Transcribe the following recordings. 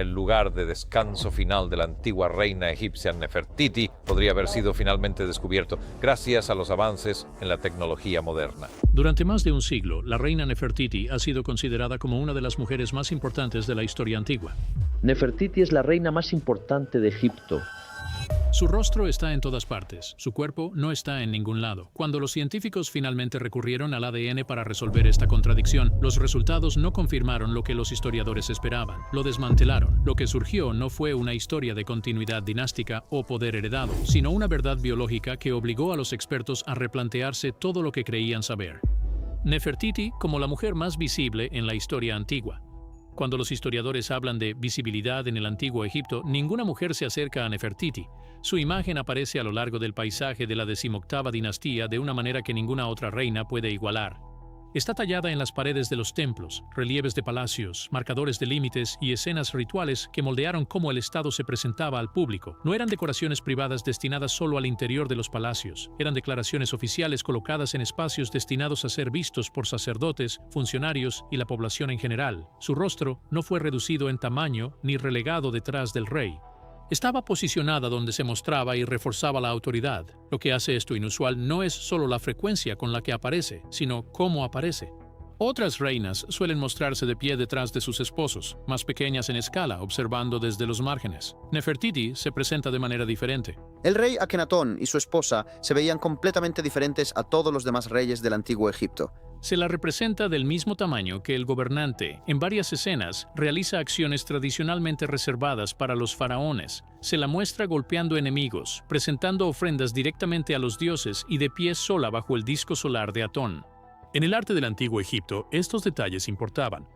el lugar de descanso final de la antigua reina egipcia Nefertiti podría haber sido finalmente descubierto gracias a los avances en la tecnología moderna. Durante más de un siglo, la reina Nefertiti ha sido considerada como una de las mujeres más importantes de la historia antigua. Nefertiti es la reina más importante de Egipto. Su rostro está en todas partes, su cuerpo no está en ningún lado. Cuando los científicos finalmente recurrieron al ADN para resolver esta contradicción, los resultados no confirmaron lo que los historiadores esperaban, lo desmantelaron. Lo que surgió no fue una historia de continuidad dinástica o poder heredado, sino una verdad biológica que obligó a los expertos a replantearse todo lo que creían saber. Nefertiti como la mujer más visible en la historia antigua. Cuando los historiadores hablan de visibilidad en el antiguo Egipto, ninguna mujer se acerca a Nefertiti. Su imagen aparece a lo largo del paisaje de la 18ª dinastía de una manera que ninguna otra reina puede igualar. Está tallada en las paredes de los templos, relieves de palacios, marcadores de límites y escenas rituales que moldearon cómo el Estado se presentaba al público. No eran decoraciones privadas destinadas solo al interior de los palacios, eran declaraciones oficiales colocadas en espacios destinados a ser vistos por sacerdotes, funcionarios y la población en general. Su rostro no fue reducido en tamaño ni relegado detrás del rey. Estaba posicionada donde se mostraba y reforzaba la autoridad. Lo que hace esto inusual no es solo la frecuencia con la que aparece, sino cómo aparece. Otras reinas suelen mostrarse de pie detrás de sus esposos, más pequeñas en escala, observando desde los márgenes. Nefertiti se presenta de manera diferente. El rey Akenatón y su esposa se veían completamente diferentes a todos los demás reyes del antiguo Egipto. Se la representa del mismo tamaño que el gobernante. En varias escenas, realiza acciones tradicionalmente reservadas para los faraones. Se la muestra golpeando enemigos, presentando ofrendas directamente a los dioses y de pie sola bajo el disco solar de Atón. En el arte del antiguo Egipto, estos detalles importaban.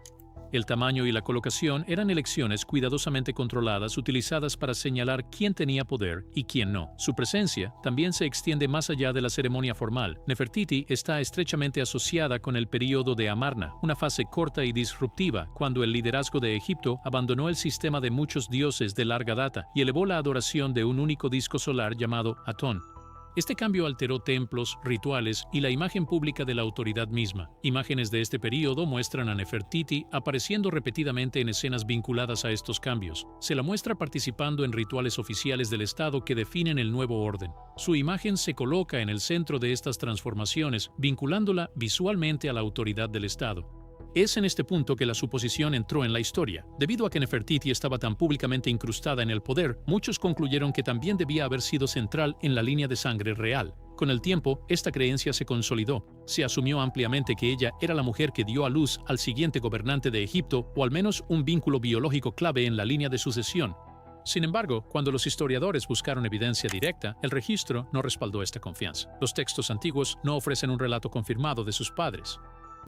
El tamaño y la colocación eran elecciones cuidadosamente controladas utilizadas para señalar quién tenía poder y quién no. Su presencia también se extiende más allá de la ceremonia formal. Nefertiti está estrechamente asociada con el período de Amarna, una fase corta y disruptiva, cuando el liderazgo de Egipto abandonó el sistema de muchos dioses de larga data y elevó la adoración de un único disco solar llamado Atón. Este cambio alteró templos, rituales y la imagen pública de la autoridad misma. Imágenes de este período muestran a Nefertiti apareciendo repetidamente en escenas vinculadas a estos cambios. Se la muestra participando en rituales oficiales del Estado que definen el nuevo orden. Su imagen se coloca en el centro de estas transformaciones, vinculándola visualmente a la autoridad del Estado. Es en este punto que la suposición entró en la historia. Debido a que Nefertiti estaba tan públicamente incrustada en el poder, muchos concluyeron que también debía haber sido central en la línea de sangre real. Con el tiempo, esta creencia se consolidó. Se asumió ampliamente que ella era la mujer que dio a luz al siguiente gobernante de Egipto, o al menos un vínculo biológico clave en la línea de sucesión. Sin embargo, cuando los historiadores buscaron evidencia directa, el registro no respaldó esta confianza. Los textos antiguos no ofrecen un relato confirmado de sus padres.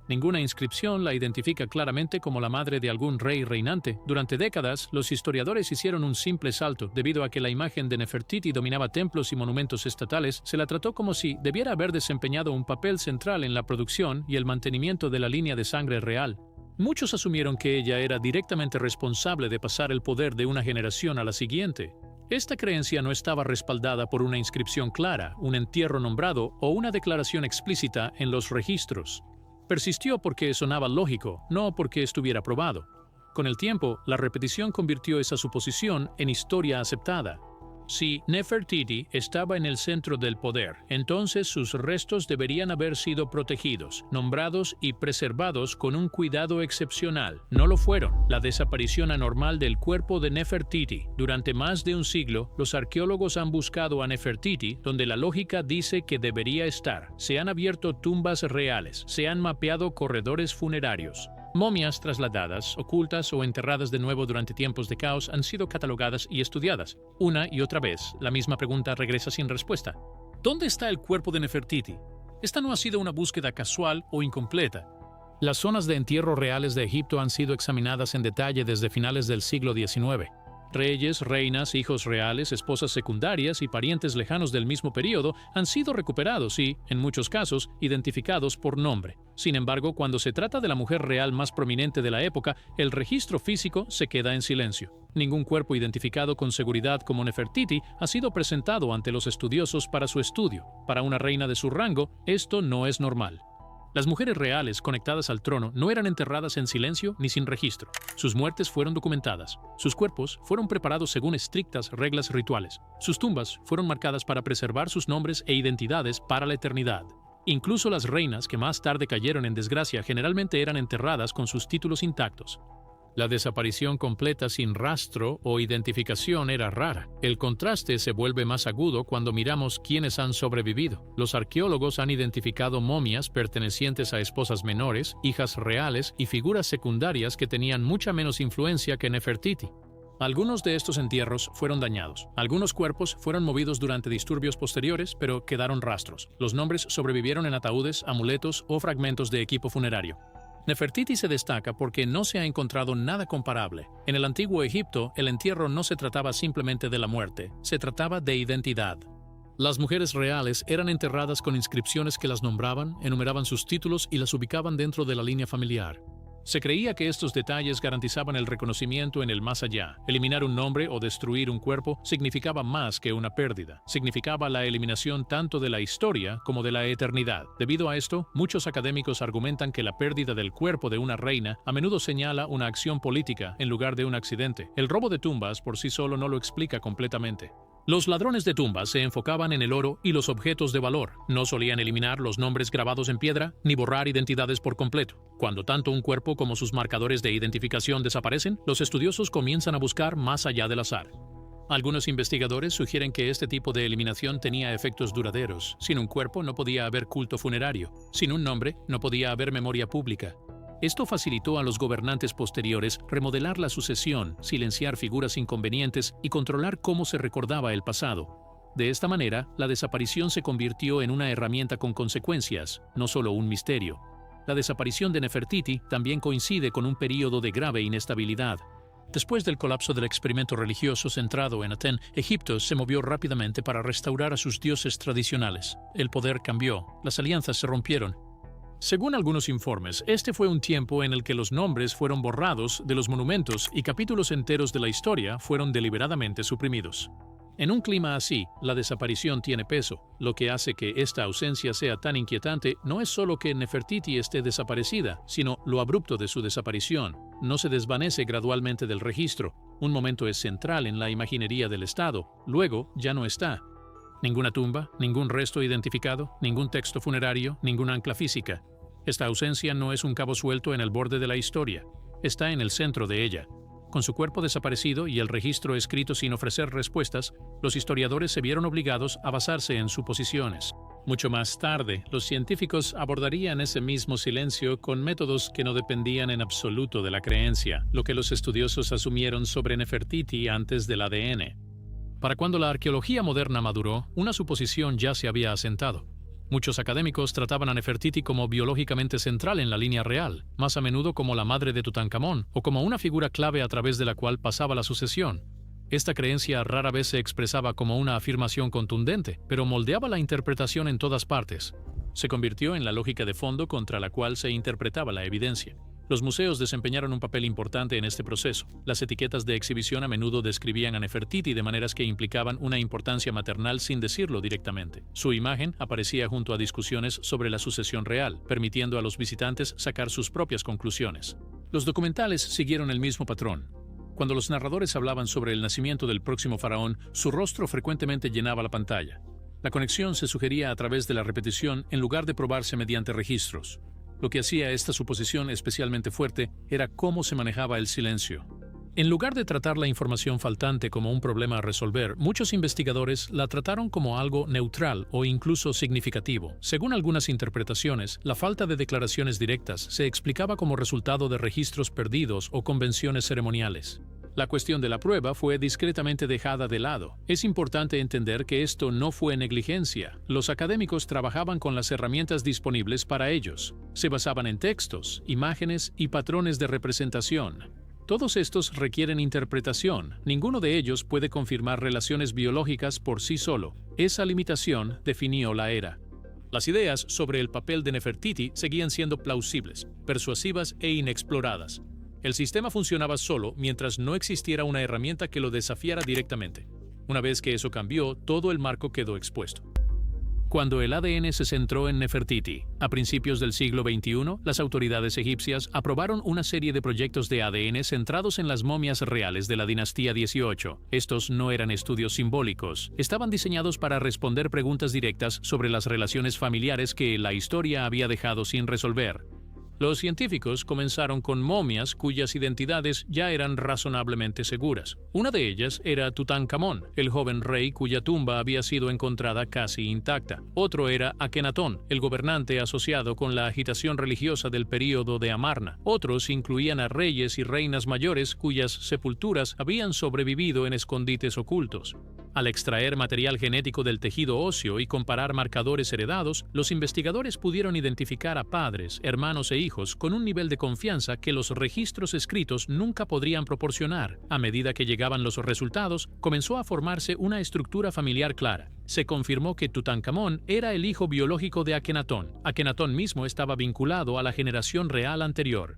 Ninguna inscripción la identifica claramente como la madre de algún rey reinante. Durante décadas, los historiadores hicieron un simple salto. Debido a que la imagen de Nefertiti dominaba templos y monumentos estatales, se la trató como si debiera haber desempeñado un papel central en la producción y el mantenimiento de la línea de sangre real. Muchos asumieron que ella era directamente responsable de pasar el poder de una generación a la siguiente. Esta creencia no estaba respaldada por una inscripción clara, un entierro nombrado o una declaración explícita en los registros. Persistió porque sonaba lógico, no porque estuviera probado. Con el tiempo, la repetición convirtió esa suposición en historia aceptada. Si Nefertiti estaba en el centro del poder, entonces sus restos deberían haber sido protegidos, nombrados y preservados con un cuidado excepcional. No lo fueron. La desaparición anormal del cuerpo de Nefertiti. Durante más de un siglo, los arqueólogos han buscado a Nefertiti donde la lógica dice que debería estar. Se han abierto tumbas reales, se han mapeado corredores funerarios. Momias trasladadas, ocultas o enterradas de nuevo durante tiempos de caos han sido catalogadas y estudiadas. Una y otra vez, la misma pregunta regresa sin respuesta. ¿Dónde está el cuerpo de Nefertiti? Esta no ha sido una búsqueda casual o incompleta. Las zonas de entierro reales de Egipto han sido examinadas en detalle desde finales del siglo XIX. Reyes, reinas, hijos reales, esposas secundarias y parientes lejanos del mismo período han sido recuperados y, en muchos casos, identificados por nombre. Sin embargo, cuando se trata de la mujer real más prominente de la época, el registro físico se queda en silencio. Ningún cuerpo identificado con seguridad como Nefertiti ha sido presentado ante los estudiosos para su estudio. Para una reina de su rango, esto no es normal. Las mujeres reales conectadas al trono no eran enterradas en silencio ni sin registro. Sus muertes fueron documentadas. Sus cuerpos fueron preparados según estrictas reglas rituales. Sus tumbas fueron marcadas para preservar sus nombres e identidades para la eternidad. Incluso las reinas que más tarde cayeron en desgracia generalmente eran enterradas con sus títulos intactos. La desaparición completa sin rastro o identificación era rara. El contraste se vuelve más agudo cuando miramos quiénes han sobrevivido. Los arqueólogos han identificado momias pertenecientes a esposas menores, hijas reales y figuras secundarias que tenían mucha menos influencia que Nefertiti. Algunos de estos entierros fueron dañados. Algunos cuerpos fueron movidos durante disturbios posteriores, pero quedaron rastros. Los nombres sobrevivieron en ataúdes, amuletos o fragmentos de equipo funerario. Nefertiti se destaca porque no se ha encontrado nada comparable. En el antiguo Egipto, el entierro no se trataba simplemente de la muerte, se trataba de identidad. Las mujeres reales eran enterradas con inscripciones que las nombraban, enumeraban sus títulos y las ubicaban dentro de la línea familiar. Se creía que estos detalles garantizaban el reconocimiento en el más allá. Eliminar un nombre o destruir un cuerpo significaba más que una pérdida. Significaba la eliminación tanto de la historia como de la eternidad. Debido a esto, muchos académicos argumentan que la pérdida del cuerpo de una reina a menudo señala una acción política en lugar de un accidente. El robo de tumbas por sí solo no lo explica completamente. Los ladrones de tumbas se enfocaban en el oro y los objetos de valor. No solían eliminar los nombres grabados en piedra ni borrar identidades por completo. Cuando tanto un cuerpo como sus marcadores de identificación desaparecen, los estudiosos comienzan a buscar más allá del azar. Algunos investigadores sugieren que este tipo de eliminación tenía efectos duraderos. Sin un cuerpo no podía haber culto funerario. Sin un nombre no podía haber memoria pública. Esto facilitó a los gobernantes posteriores remodelar la sucesión, silenciar figuras inconvenientes y controlar cómo se recordaba el pasado. De esta manera, la desaparición se convirtió en una herramienta con consecuencias, no solo un misterio. La desaparición de Nefertiti también coincide con un período de grave inestabilidad. Después del colapso del experimento religioso centrado en Aten, Egipto se movió rápidamente para restaurar a sus dioses tradicionales. El poder cambió, las alianzas se rompieron. Según algunos informes, este fue un tiempo en el que los nombres fueron borrados de los monumentos y capítulos enteros de la historia fueron deliberadamente suprimidos. En un clima así, la desaparición tiene peso. Lo que hace que esta ausencia sea tan inquietante no es solo que Nefertiti esté desaparecida, sino lo abrupto de su desaparición. No se desvanece gradualmente del registro. Un momento es central en la imaginería del Estado. Luego, ya no está. Ninguna tumba, ningún resto identificado, ningún texto funerario, ninguna ancla física. Esta ausencia no es un cabo suelto en el borde de la historia. Está en el centro de ella. Con su cuerpo desaparecido y el registro escrito sin ofrecer respuestas, los historiadores se vieron obligados a basarse en suposiciones. Mucho más tarde, los científicos abordarían ese mismo silencio con métodos que no dependían en absoluto de la creencia, lo que los estudiosos asumieron sobre Nefertiti antes del ADN. Para cuando la arqueología moderna maduró, una suposición ya se había asentado. Muchos académicos trataban a Nefertiti como biológicamente central en la línea real, más a menudo como la madre de Tutankamón, o como una figura clave a través de la cual pasaba la sucesión. Esta creencia rara vez se expresaba como una afirmación contundente, pero moldeaba la interpretación en todas partes. Se convirtió en la lógica de fondo contra la cual se interpretaba la evidencia. Los museos desempeñaron un papel importante en este proceso. Las etiquetas de exhibición a menudo describían a Nefertiti de maneras que implicaban una importancia maternal sin decirlo directamente. Su imagen aparecía junto a discusiones sobre la sucesión real, permitiendo a los visitantes sacar sus propias conclusiones. Los documentales siguieron el mismo patrón. Cuando los narradores hablaban sobre el nacimiento del próximo faraón, su rostro frecuentemente llenaba la pantalla. La conexión se sugería a través de la repetición en lugar de probarse mediante registros. Lo que hacía esta suposición especialmente fuerte era cómo se manejaba el silencio. En lugar de tratar la información faltante como un problema a resolver, muchos investigadores la trataron como algo neutral o incluso significativo. Según algunas interpretaciones, la falta de declaraciones directas se explicaba como resultado de registros perdidos o convenciones ceremoniales. La cuestión de la prueba fue discretamente dejada de lado. Es importante entender que esto no fue negligencia. Los académicos trabajaban con las herramientas disponibles para ellos. Se basaban en textos, imágenes y patrones de representación. Todos estos requieren interpretación. Ninguno de ellos puede confirmar relaciones biológicas por sí solo. Esa limitación definió la era. Las ideas sobre el papel de Nefertiti seguían siendo plausibles, persuasivas e inexploradas. El sistema funcionaba solo mientras no existiera una herramienta que lo desafiara directamente. Una vez que eso cambió, todo el marco quedó expuesto. Cuando el ADN se centró en Nefertiti, a principios del siglo XXI, las autoridades egipcias aprobaron una serie de proyectos de ADN centrados en las momias reales de la dinastía 18. Estos no eran estudios simbólicos, estaban diseñados para responder preguntas directas sobre las relaciones familiares que la historia había dejado sin resolver. Los científicos comenzaron con momias cuyas identidades ya eran razonablemente seguras. Una de ellas era Tutankamón, el joven rey cuya tumba había sido encontrada casi intacta. Otro era Akenatón, el gobernante asociado con la agitación religiosa del período de Amarna. Otros incluían a reyes y reinas mayores cuyas sepulturas habían sobrevivido en escondites ocultos. Al extraer material genético del tejido óseo y comparar marcadores heredados, los investigadores pudieron identificar a padres, hermanos e hijos con un nivel de confianza que los registros escritos nunca podrían proporcionar. A medida que llegaban los resultados, comenzó a formarse una estructura familiar clara. Se confirmó que Tutankamón era el hijo biológico de Akenatón. Akenatón mismo estaba vinculado a la generación real anterior.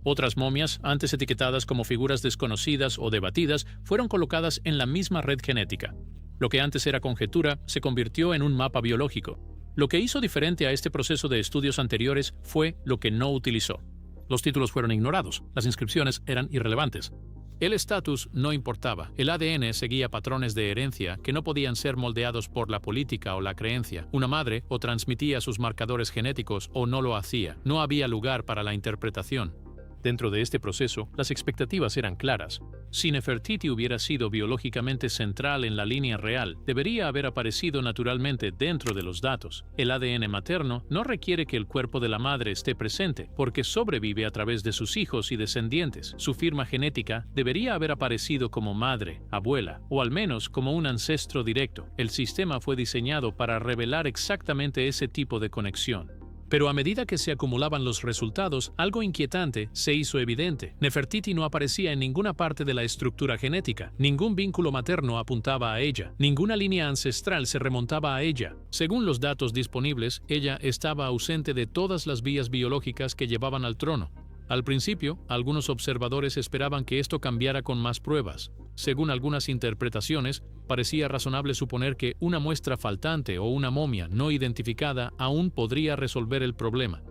Otras momias, antes etiquetadas como figuras desconocidas o debatidas, fueron colocadas en la misma red genética. Lo que antes era conjetura se convirtió en un mapa biológico. Lo que hizo diferente a este proceso de estudios anteriores fue lo que no utilizó. Los títulos fueron ignorados, las inscripciones eran irrelevantes. El estatus no importaba, el ADN seguía patrones de herencia que no podían ser moldeados por la política o la creencia. Una madre o transmitía sus marcadores genéticos o no lo hacía. No había lugar para la interpretación. Dentro de este proceso, las expectativas eran claras. Si Nefertiti hubiera sido biológicamente central en la línea real, debería haber aparecido naturalmente dentro de los datos. El ADN materno no requiere que el cuerpo de la madre esté presente, porque sobrevive a través de sus hijos y descendientes. Su firma genética debería haber aparecido como madre, abuela, o al menos como un ancestro directo. El sistema fue diseñado para revelar exactamente ese tipo de conexión. Pero a medida que se acumulaban los resultados, algo inquietante se hizo evidente. Nefertiti no aparecía en ninguna parte de la estructura genética. Ningún vínculo materno apuntaba a ella. Ninguna línea ancestral se remontaba a ella. Según los datos disponibles, ella estaba ausente de todas las vías biológicas que llevaban al trono. Al principio, algunos observadores esperaban que esto cambiara con más pruebas. Según algunas interpretaciones, parecía razonable suponer que una muestra faltante o una momia no identificada aún podría resolver el problema.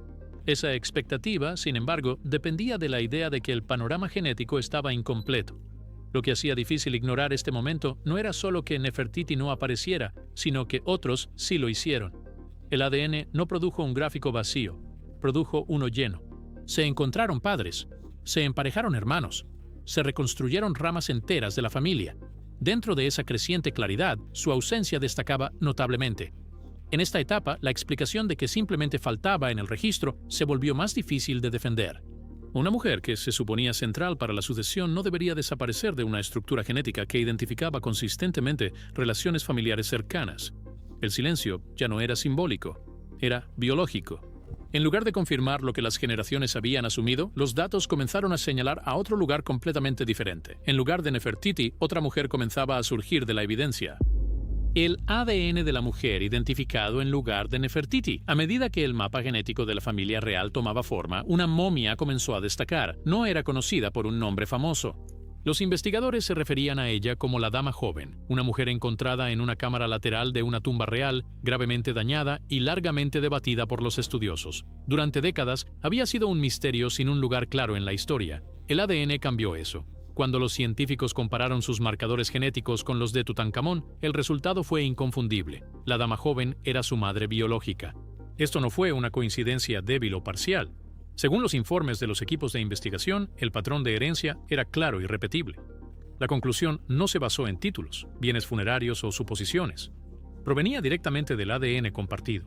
Esa expectativa, sin embargo, dependía de la idea de que el panorama genético estaba incompleto. Lo que hacía difícil ignorar este momento no era solo que Nefertiti no apareciera, sino que otros sí lo hicieron. El ADN no produjo un gráfico vacío, produjo uno lleno. Se encontraron padres, se emparejaron hermanos, se reconstruyeron ramas enteras de la familia. Dentro de esa creciente claridad, su ausencia destacaba notablemente. En esta etapa, la explicación de que simplemente faltaba en el registro se volvió más difícil de defender. Una mujer que se suponía central para la sucesión no debería desaparecer de una estructura genética que identificaba consistentemente relaciones familiares cercanas. El silencio ya no era simbólico, era biológico. En lugar de confirmar lo que las generaciones habían asumido, los datos comenzaron a señalar a otro lugar completamente diferente. En lugar de Nefertiti, otra mujer comenzaba a surgir de la evidencia. El ADN de la mujer identificado en lugar de Nefertiti. A medida que el mapa genético de la familia real tomaba forma, una momia comenzó a destacar. No era conocida por un nombre famoso. Los investigadores se referían a ella como la Dama Joven, una mujer encontrada en una cámara lateral de una tumba real, gravemente dañada y largamente debatida por los estudiosos. Durante décadas, había sido un misterio sin un lugar claro en la historia. El ADN cambió eso. Cuando los científicos compararon sus marcadores genéticos con los de Tutankamón, el resultado fue inconfundible. La Dama Joven era su madre biológica. Esto no fue una coincidencia débil o parcial. Según los informes de los equipos de investigación, el patrón de herencia era claro y repetible. La conclusión no se basó en títulos, bienes funerarios o suposiciones. Provenía directamente del ADN compartido.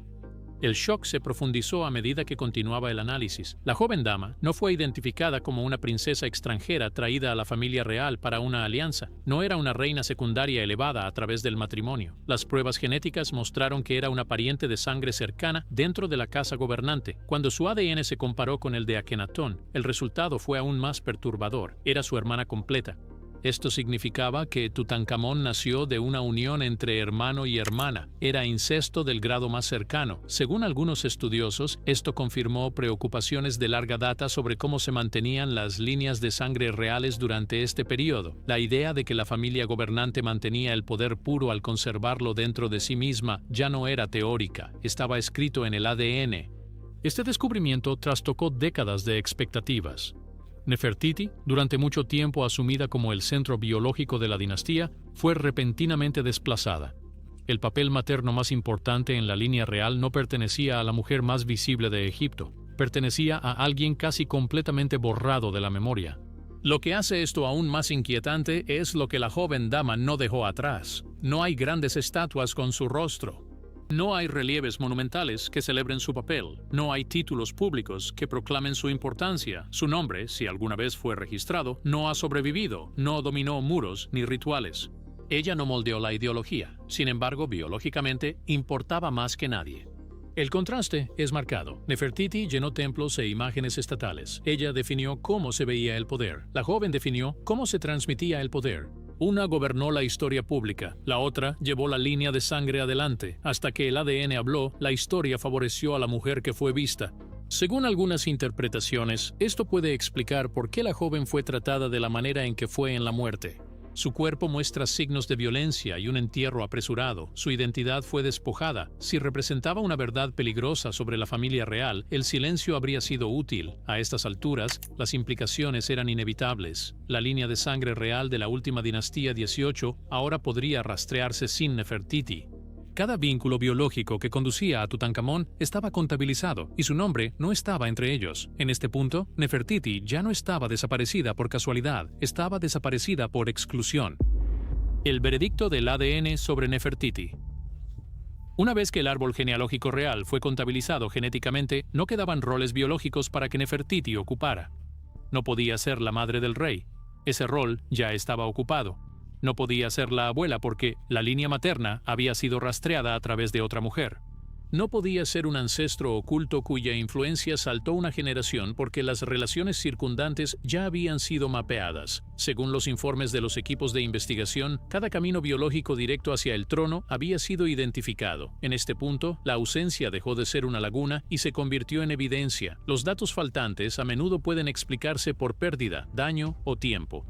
El shock se profundizó a medida que continuaba el análisis. La joven dama no fue identificada como una princesa extranjera traída a la familia real para una alianza. No era una reina secundaria elevada a través del matrimonio. Las pruebas genéticas mostraron que era una pariente de sangre cercana dentro de la casa gobernante. Cuando su ADN se comparó con el de Akenatón, el resultado fue aún más perturbador. Era su hermana completa. Esto significaba que Tutankamón nació de una unión entre hermano y hermana. Era incesto del grado más cercano. Según algunos estudiosos, esto confirmó preocupaciones de larga data sobre cómo se mantenían las líneas de sangre reales durante este periodo. La idea de que la familia gobernante mantenía el poder puro al conservarlo dentro de sí misma ya no era teórica, estaba escrito en el ADN. Este descubrimiento trastocó décadas de expectativas. Nefertiti, durante mucho tiempo asumida como el centro biológico de la dinastía, fue repentinamente desplazada. El papel materno más importante en la línea real no pertenecía a la mujer más visible de Egipto, pertenecía a alguien casi completamente borrado de la memoria. Lo que hace esto aún más inquietante es lo que la joven dama no dejó atrás. No hay grandes estatuas con su rostro. No hay relieves monumentales que celebren su papel, no hay títulos públicos que proclamen su importancia. Su nombre, si alguna vez fue registrado, no ha sobrevivido, no dominó muros ni rituales. Ella no moldeó la ideología, sin embargo, biológicamente, importaba más que nadie. El contraste es marcado. Nefertiti llenó templos e imágenes estatales. Ella definió cómo se veía el poder. La joven definió cómo se transmitía el poder. Una gobernó la historia pública, la otra llevó la línea de sangre adelante. Hasta que el ADN habló, la historia favoreció a la mujer que fue vista. Según algunas interpretaciones, esto puede explicar por qué la joven fue tratada de la manera en que fue en la muerte. Su cuerpo muestra signos de violencia y un entierro apresurado. Su identidad fue despojada. Si representaba una verdad peligrosa sobre la familia real, el silencio habría sido útil. A estas alturas, las implicaciones eran inevitables. La línea de sangre real de la última dinastía 18 ahora podría rastrearse sin Nefertiti. Cada vínculo biológico que conducía a Tutankamón estaba contabilizado y su nombre no estaba entre ellos. En este punto, Nefertiti ya no estaba desaparecida por casualidad, estaba desaparecida por exclusión. El veredicto del ADN sobre Nefertiti. Una vez que el árbol genealógico real fue contabilizado genéticamente, no quedaban roles biológicos para que Nefertiti ocupara. No podía ser la madre del rey. Ese rol ya estaba ocupado. No podía ser la abuela porque la línea materna había sido rastreada a través de otra mujer. No podía ser un ancestro oculto cuya influencia saltó una generación porque las relaciones circundantes ya habían sido mapeadas. Según los informes de los equipos de investigación, cada camino biológico directo hacia el trono había sido identificado. En este punto, la ausencia dejó de ser una laguna y se convirtió en evidencia. Los datos faltantes a menudo pueden explicarse por pérdida, daño o tiempo.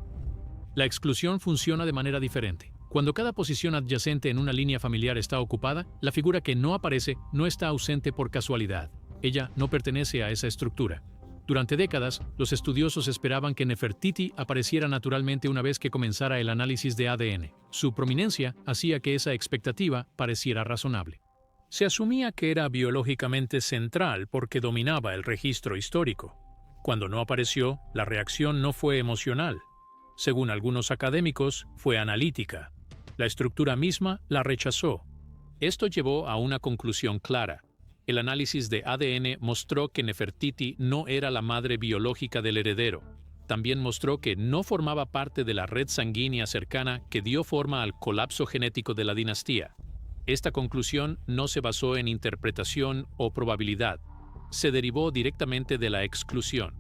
La exclusión funciona de manera diferente. Cuando cada posición adyacente en una línea familiar está ocupada, la figura que no aparece no está ausente por casualidad. Ella no pertenece a esa estructura. Durante décadas, los estudiosos esperaban que Nefertiti apareciera naturalmente una vez que comenzara el análisis de ADN. Su prominencia hacía que esa expectativa pareciera razonable. Se asumía que era biológicamente central porque dominaba el registro histórico. Cuando no apareció, la reacción no fue emocional. Según algunos académicos, fue analítica. La estructura misma la rechazó. Esto llevó a una conclusión clara. El análisis de ADN mostró que Nefertiti no era la madre biológica del heredero. También mostró que no formaba parte de la red sanguínea cercana que dio forma al colapso genético de la dinastía. Esta conclusión no se basó en interpretación o probabilidad. Se derivó directamente de la exclusión.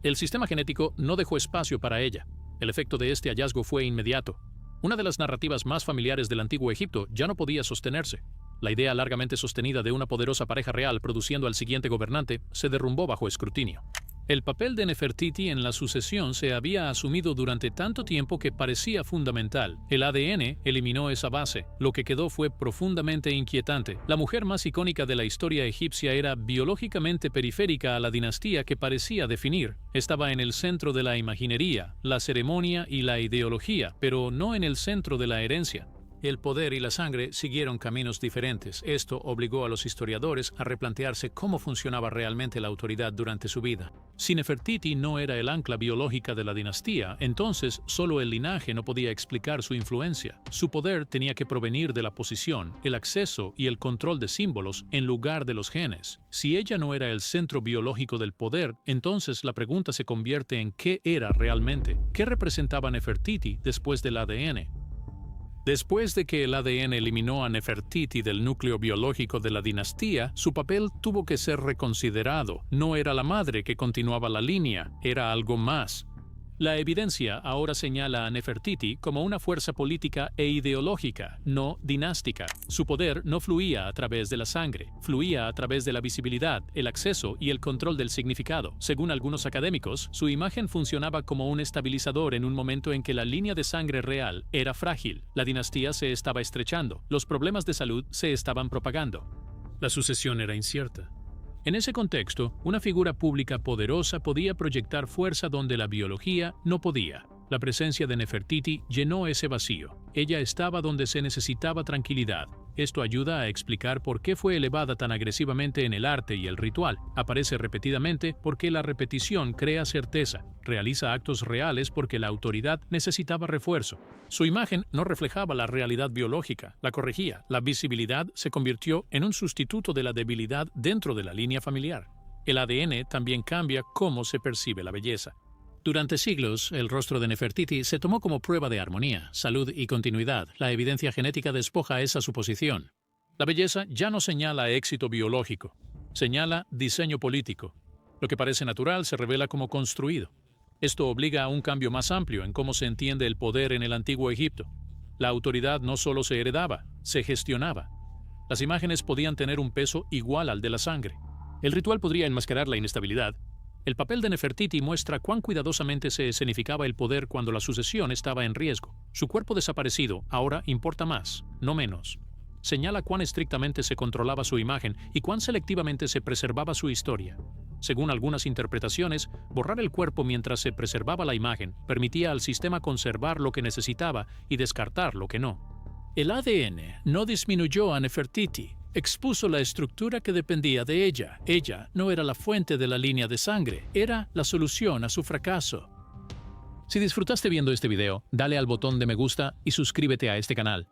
El sistema genético no dejó espacio para ella. El efecto de este hallazgo fue inmediato. Una de las narrativas más familiares del antiguo Egipto ya no podía sostenerse. La idea largamente sostenida de una poderosa pareja real produciendo al siguiente gobernante se derrumbó bajo escrutinio. El papel de Nefertiti en la sucesión se había asumido durante tanto tiempo que parecía fundamental. El ADN eliminó esa base. Lo que quedó fue profundamente inquietante. La mujer más icónica de la historia egipcia era biológicamente periférica a la dinastía que parecía definir. Estaba en el centro de la imaginería, la ceremonia y la ideología, pero no en el centro de la herencia. El poder y la sangre siguieron caminos diferentes. Esto obligó a los historiadores a replantearse cómo funcionaba realmente la autoridad durante su vida. Si Nefertiti no era el ancla biológica de la dinastía, entonces solo el linaje no podía explicar su influencia. Su poder tenía que provenir de la posición, el acceso y el control de símbolos en lugar de los genes. Si ella no era el centro biológico del poder, entonces la pregunta se convierte en ¿qué era realmente? ¿Qué representaba Nefertiti después del ADN? Después de que el ADN eliminó a Nefertiti del núcleo biológico de la dinastía, su papel tuvo que ser reconsiderado. No era la madre que continuaba la línea, era algo más. La evidencia ahora señala a Nefertiti como una fuerza política e ideológica, no dinástica. Su poder no fluía a través de la sangre, fluía a través de la visibilidad, el acceso y el control del significado. Según algunos académicos, su imagen funcionaba como un estabilizador en un momento en que la línea de sangre real era frágil, la dinastía se estaba estrechando, los problemas de salud se estaban propagando. La sucesión era incierta. En ese contexto, una figura pública poderosa podía proyectar fuerza donde la biología no podía. La presencia de Nefertiti llenó ese vacío. Ella estaba donde se necesitaba tranquilidad. Esto ayuda a explicar por qué fue elevada tan agresivamente en el arte y el ritual. Aparece repetidamente porque la repetición crea certeza. Realiza actos reales porque la autoridad necesitaba refuerzo. Su imagen no reflejaba la realidad biológica, la corregía. La visibilidad se convirtió en un sustituto de la debilidad dentro de la línea familiar. El ADN también cambia cómo se percibe la belleza. Durante siglos, el rostro de Nefertiti se tomó como prueba de armonía, salud y continuidad. La evidencia genética despoja esa suposición. La belleza ya no señala éxito biológico, señala diseño político. Lo que parece natural se revela como construido. Esto obliga a un cambio más amplio en cómo se entiende el poder en el antiguo Egipto. La autoridad no solo se heredaba, se gestionaba. Las imágenes podían tener un peso igual al de la sangre. El ritual podría enmascarar la inestabilidad. El papel de Nefertiti muestra cuán cuidadosamente se escenificaba el poder cuando la sucesión estaba en riesgo. Su cuerpo desaparecido ahora importa más, no menos. Señala cuán estrictamente se controlaba su imagen y cuán selectivamente se preservaba su historia. Según algunas interpretaciones, borrar el cuerpo mientras se preservaba la imagen permitía al sistema conservar lo que necesitaba y descartar lo que no. El ADN no disminuyó a Nefertiti. Expuso la estructura que dependía de ella. Ella no era la fuente de la línea de sangre, era la solución a su fracaso. Si disfrutaste viendo este video, dale al botón de me gusta y suscríbete a este canal.